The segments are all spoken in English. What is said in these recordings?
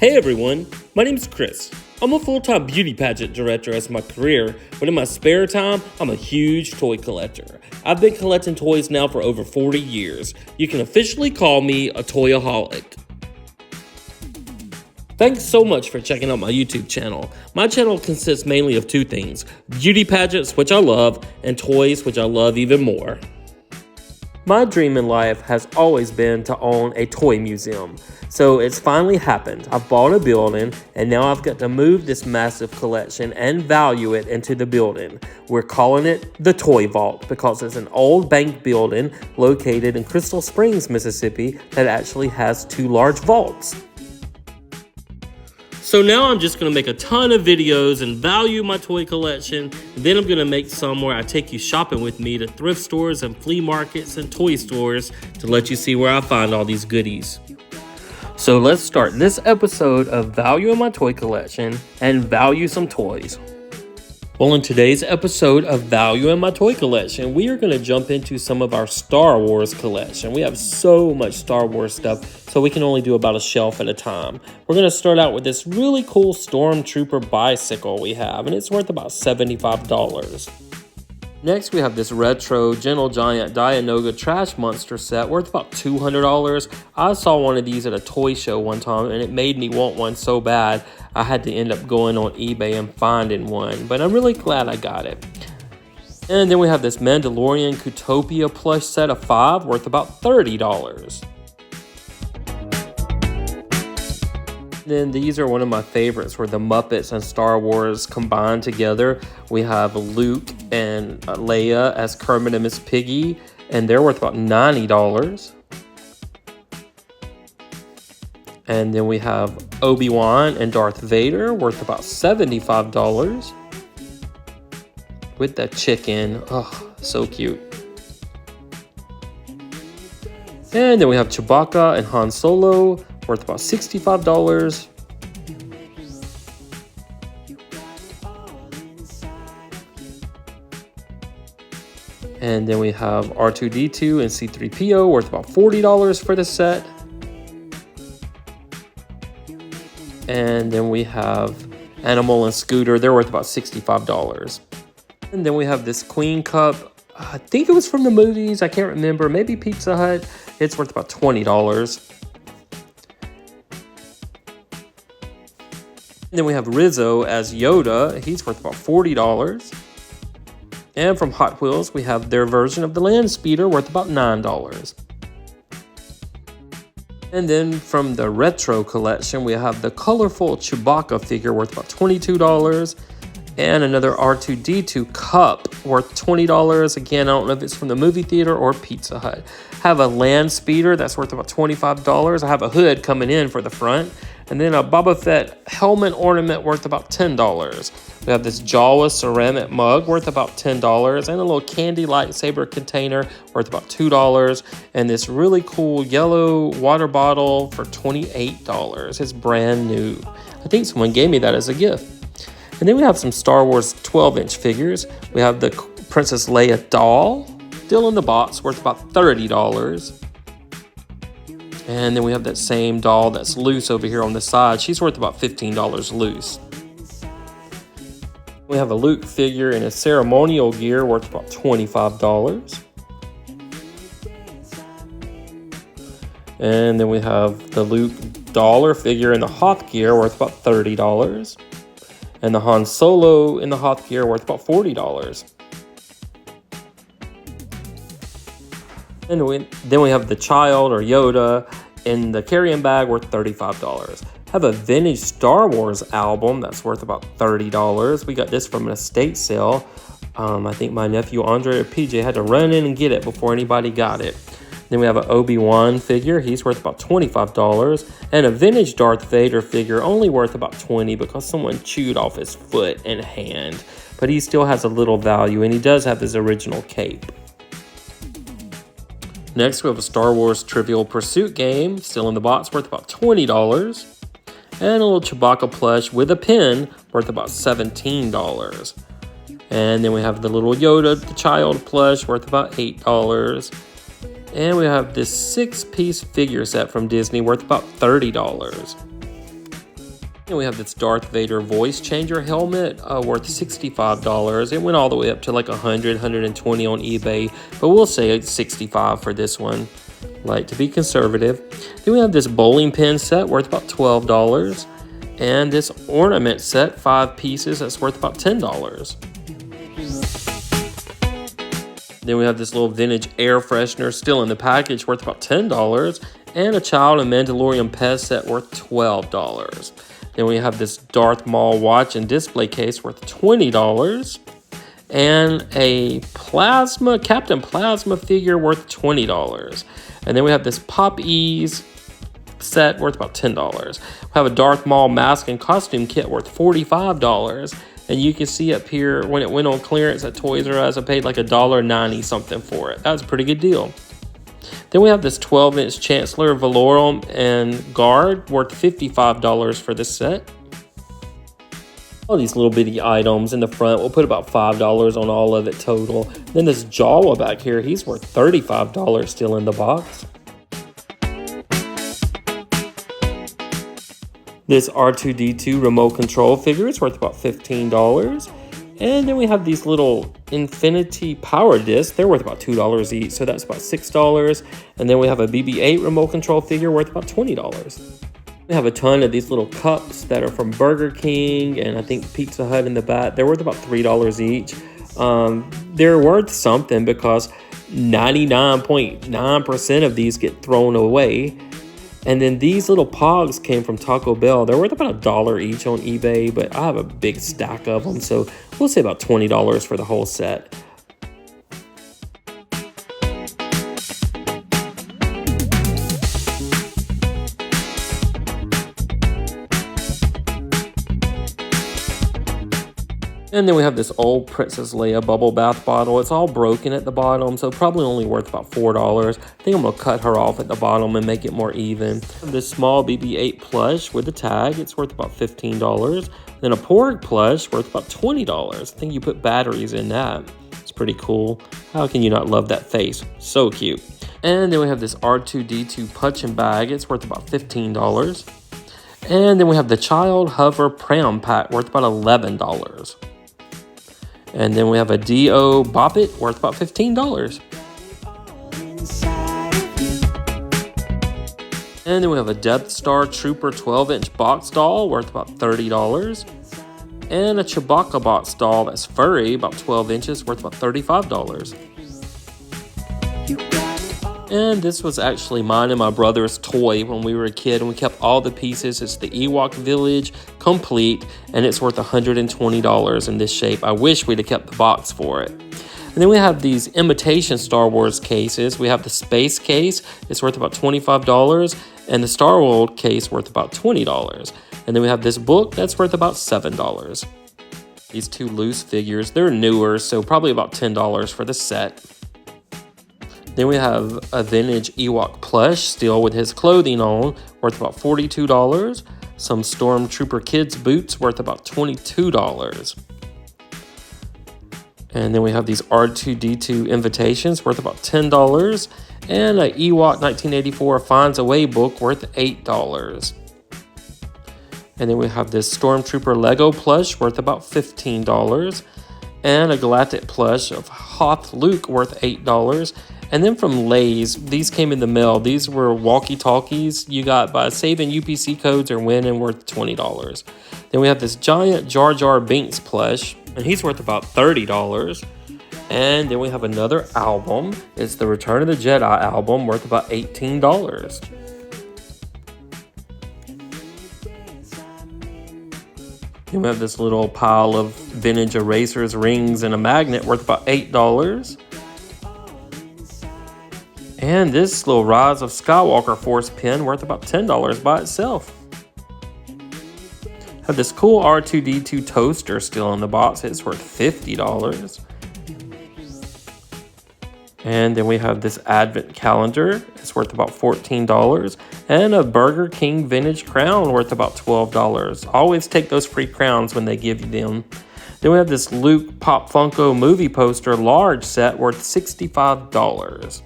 Hey everyone, my name's Chris. I'm a full-time beauty pageant director as my career, but in my spare time, I'm a huge toy collector. I've been collecting toys now for over 40 years. You can officially call me a toyaholic. Thanks so much for checking out my YouTube channel. My channel consists mainly of two things: beauty pageants, which I love, and toys, which I love even more. My dream in life has always been to own a toy museum. So it's finally happened. I've bought a building and now I've got to move this massive collection and value it into the building. We're calling it the Toy Vault because it's an old bank building located in Crystal Springs, Mississippi that actually has two large vaults. So now I'm just going to make a ton of videos and value my toy collection. Then I'm going to make some where I take you shopping with me to thrift stores and flea markets and toy stores to let you see where I find all these goodies. So let's start this episode of valuing my toy collection and value some toys. Well, in today's episode of valuing my toy collection, we are going to jump into some of our Star Wars collection. We have so much Star Wars stuff, so we can only do about a shelf at a time. We're going to start out with this really cool Stormtrooper bicycle we have, and it's worth about $75. Next, we have this retro Gentle Giant Dianoga Trash Monster set worth about $200. I saw one of these at a toy show one time and it made me want one so bad I had to end up going on eBay and finding one, but I'm really glad I got it. And then we have this Mandalorian Cootopia plush set of 5 worth about $30. Then these are one of my favorites where the Muppets and Star Wars combined together. We have Luke and Leia as Kermit and Miss Piggy, and they're worth about $90. And then we have Obi-Wan and Darth Vader worth about $75 with that chicken. Oh, so cute. And then we have Chewbacca and Han Solo worth about $65. And then we have R2-D2 and C-3PO worth about $40 for the set. And then we have Animal and Scooter, they're worth about $65. And then we have this Queen Cup, I think it was from the movies, I can't remember, maybe Pizza Hut, it's worth about $20. And then we have Rizzo as Yoda. He's worth about $40. And from Hot Wheels, we have their version of the Land Speeder worth about $9. And then from the Retro collection, we have the colorful Chewbacca figure worth about $22. And another R2-D2 cup worth $20. Again, I don't know if it's from the movie theater or Pizza Hut. I have a Land Speeder that's worth about $25. I have a hood coming in for the front. And then a Boba Fett helmet ornament worth about $10. We have this Jawa ceramic mug worth about $10. And a little candy lightsaber container worth about $2. And this really cool yellow water bottle for $28. It's brand new. I think someone gave me that as a gift. And then we have some Star Wars 12-inch figures. We have the Princess Leia doll, still in the box, worth about $30. And then we have that same doll that's loose over here on the side. She's worth about $15 loose. We have a Luke figure in a ceremonial gear worth about $25. And then we have the Luke dollar figure in the Hoth gear worth about $30. And the Han Solo in the Hoth gear worth about $40. And then we have the child or Yoda in the carrying bag worth $35. Have a vintage Star Wars album that's worth about $30. We got this from an estate sale. I think my nephew Andre or PJ had to run in and get it before anybody got it. Then we have an Obi-Wan figure. He's worth about $25. And a vintage Darth Vader figure only worth about $20 because someone chewed off his foot and hand. But he still has a little value, and he does have his original cape. Next, we have a Star Wars Trivial Pursuit game, still in the box, worth about $20. And a little Chewbacca plush with a pin, worth about $17. And then we have the little Yoda, the child plush, worth about $8. And we have this 6-piece figure set from Disney worth about $30. And we have this Darth Vader voice changer helmet worth $65. It went all the way up to like 100, 120 on eBay, but we'll say it's 65 for this one, like to be conservative. Then we have this bowling pin set worth about $12. And this ornament set, 5 pieces, that's worth about $10. Then we have this little vintage air freshener still in the package worth about $10. And a Child and Mandalorian Pez set worth $12. Then we have this Darth Maul watch and display case worth $20. And a Captain Plasma figure worth $20. And then we have this Pop Ease set worth about $10. We have a Darth Maul mask and costume kit worth $45. And you can see up here when it went on clearance at Toys R Us, I paid like $1.90 something for it. That's a pretty good deal. Then we have this 12-inch Chancellor Valorum and Guard worth $55 for this set. All these little bitty items in the front, we'll put about $5 on all of it total. Then this Jawa back here, he's worth $35 still in the box. This R2-D2 remote control figure is worth about $15. And then we have these little Infinity Power Discs. They're worth about $2 each, so that's about $6. And then we have a BB-8 remote control figure worth about $20. We have a ton of these little cups that are from Burger King and I think Pizza Hut in the back. They're worth about $3 each. They're worth something because 99.9% of these get thrown away. And then these little pogs came from Taco Bell. They're worth about $1 each on eBay, but I have a big stack of them, so we'll say about $20 for the whole set. And then we have this old Princess Leia bubble bath bottle. It's all broken at the bottom, so probably only worth about $4. I think I'm gonna cut her off at the bottom and make it more even. This small BB-8 plush with a tag, it's worth about $15. Then a Porg plush worth about $20. I think you put batteries in that. It's pretty cool. How can you not love that face? So cute. And then we have this R2-D2 punching bag. It's worth about $15. And then we have the Child Hover Pram Pack worth about $11. And then we have a D.O. Bop It worth about $15. And then we have a Death Star Trooper 12-inch box doll worth about $30. And a Chewbacca box doll that's furry, about 12 inches, worth about $35. And this was actually mine and my brother's toy when we were a kid, and we kept all the pieces. It's the Ewok Village complete, and it's worth $120 in this shape. I wish we'd have kept the box for it. And then we have these imitation Star Wars cases. We have the space case. It's worth about $25, and the Star Wars case worth about $20. And then we have this book that's worth about $7. These two loose figures, they're newer, so probably about $10 for the set. Then we have a vintage Ewok plush still with his clothing on, worth about $42. Some Stormtrooper kids boots worth about $22. And then we have these R2-D2 invitations worth about $10. And a Ewok 1984 Finds a Way book worth $8. And then we have this Stormtrooper Lego plush worth about $15. And a Galactic plush of Hoth Luke worth $8. And then from Lay's, these came in the mail. These were walkie-talkies you got by saving UPC codes or winning, worth $20. Then we have this giant Jar Jar Binks plush, and he's worth about $30. And then we have another album. It's the Return of the Jedi album, worth about $18. Then we have this little pile of vintage erasers, rings, and a magnet worth about $8. And this little Rise of Skywalker Force pin worth about $10 by itself. Have this cool R2-D2 toaster still in the box. It's worth $50. And then we have this advent calendar. It's worth about $14. And a Burger King vintage crown worth about $12. Always take those free crowns when they give you them. Then we have this Luke Pop Funko movie poster large set worth $65.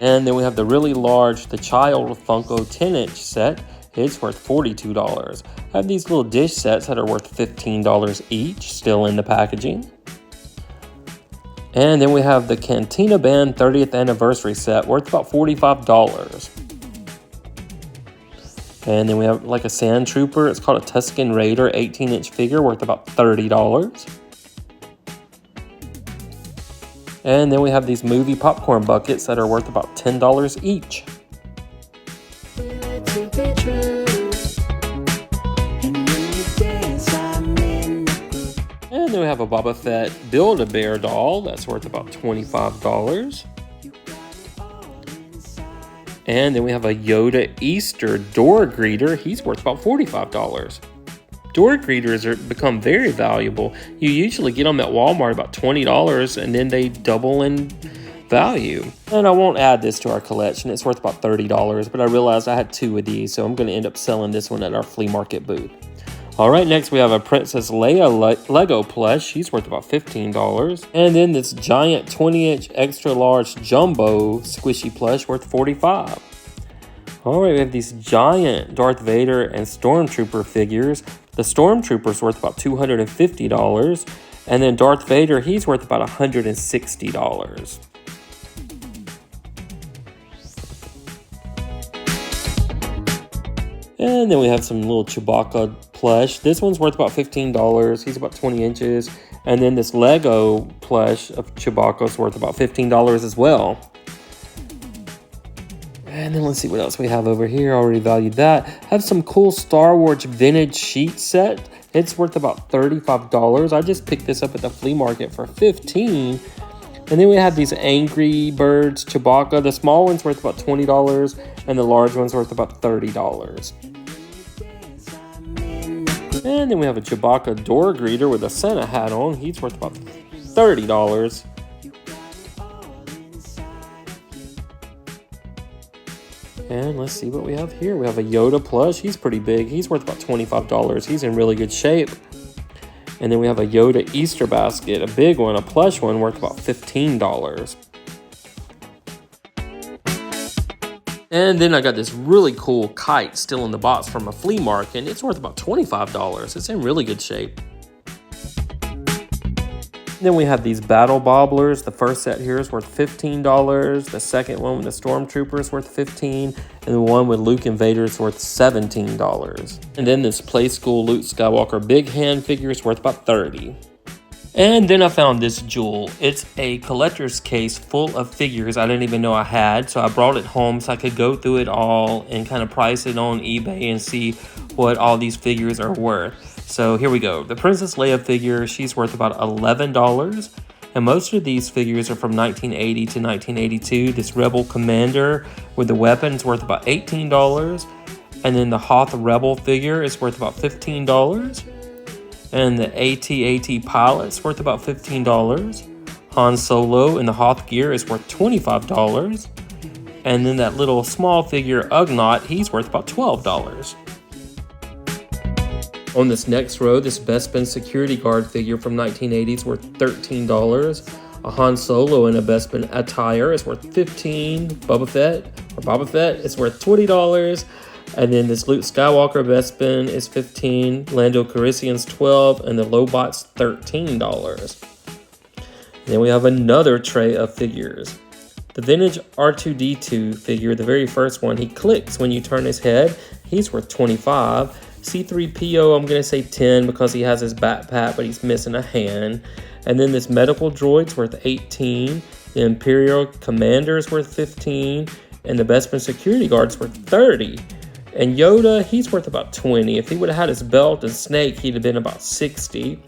And then we have the really large, the Child Funko 10-inch set. It's worth $42. I have these little dish sets that are worth $15 each, still in the packaging. And then we have the Cantina Band 30th Anniversary set, worth about $45. And then we have like a Sand Trooper. It's called a Tusken Raider 18-inch figure, worth about $30. And then we have these movie popcorn buckets that are worth about $10 each. And then we have a Boba Fett Build-A-Bear doll that's worth about $25. And then we have a Yoda Easter door greeter. He's worth about $45. Door greeters become very valuable. You usually get them at Walmart about $20, and then they double in value. And I won't add this to our collection. It's worth about $30, but I realized I had 2 of these, so I'm going to end up selling this one at our flea market booth. All right, next we have a Princess Leia Lego plush. She's worth about $15. And then this giant 20-inch extra large jumbo squishy plush worth $45. All right, we have these giant Darth Vader and Stormtrooper figures. The Stormtrooper's worth about $250. And then Darth Vader, he's worth about $160. And then we have some little Chewbacca plush. This one's worth about $15. He's about 20 inches. And then this Lego plush of Chewbacca is worth about $15 as well. And then let's see what else we have over here. I already valued that. Have some cool Star Wars vintage sheet set. It's worth about $35. I just picked this up at the flea market for $15. And then we have these Angry Birds Chewbacca. The small one's worth about $20, and the large one's worth about $30. And then we have a Chewbacca door greeter with a Santa hat on. He's worth about $30. And let's see what we have here. We have a Yoda plush. He's pretty big. He's worth about $25. He's in really good shape. And then we have a Yoda Easter basket, a big one, a plush one, worth about $15. And then I got this really cool kite still in the box from a flea market, and it's worth about $25. It's in really good shape. Then we have these Battle Bobblers. The first set here is worth $15. The second one with the Stormtrooper is worth $15. And the one with Luke and Vader is worth $17. And then this Play School Luke Skywalker big hand figure is worth about $30. And then I found this jewel. It's a collector's case full of figures I didn't even know I had. So I brought it home so I could go through it all and kind of price it on eBay and see what all these figures are worth. So here we go. The Princess Leia figure, she's worth about $11. And most of these figures are from 1980 to 1982. This Rebel Commander with the weapon is worth about $18. And then the Hoth Rebel figure is worth about $15. And the AT-AT Pilot's worth about $15. Han Solo in the Hoth gear is worth $25. And then that little small figure Ugnaught, he's worth about $12. On this next row, this Bespin security guard figure from 1980 is worth $13. A Han Solo in a Bespin attire is worth $15. Boba Fett is worth $20. And then this Luke Skywalker Bespin is $15. Lando Calrissian's $12, and the Lobot's $13. Then we have another tray of figures. The vintage R2-D2 figure, the very first one, he clicks when you turn his head. He's worth $25. C-3PO, I'm going to say 10 because he has his backpack, but he's missing a hand. And then this medical droid's worth 18. The Imperial Commander's worth 15. And the Bespin security guard's worth 30. And Yoda, he's worth about 20. If he would have had his belt and snake, he'd have been about 60.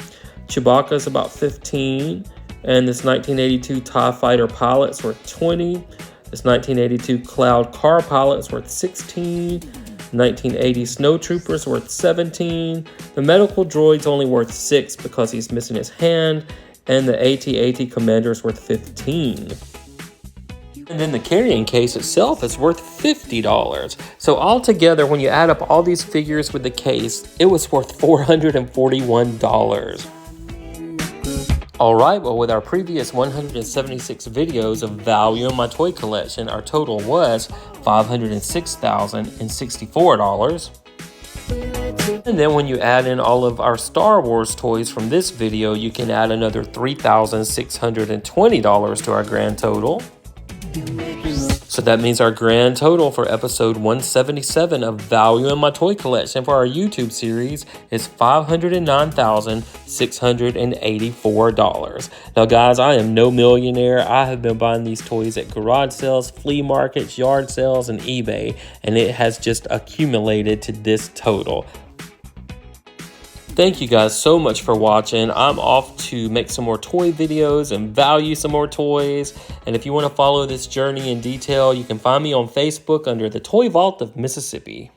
Chewbacca's about 15. And this 1982 TIE Fighter pilot's worth 20. This 1982 Cloud Car pilot's worth 16. 1980 Snowtrooper's worth 17. The medical droid's only worth 6 because he's missing his hand. And the AT-AT Commander's worth 15. And then the carrying case itself is worth $50. So altogether, when you add up all these figures with the case, it was worth $441. Alright, well with our previous 176 videos of value in my toy collection, our total was $506,064. And then when you add in all of our Star Wars toys from this video, you can add another $3,620 to our grand total. So that means our grand total for episode 177 of Value in My Toy Collection for our YouTube series is $509,684. Now guys, I am no millionaire. I have been buying these toys at garage sales, flea markets, yard sales, and eBay, and it has just accumulated to this total. Thank you guys so much for watching. I'm off to make some more toy videos and value some more toys. And if you want to follow this journey in detail, you can find me on Facebook under the Toy Vault of Mississippi.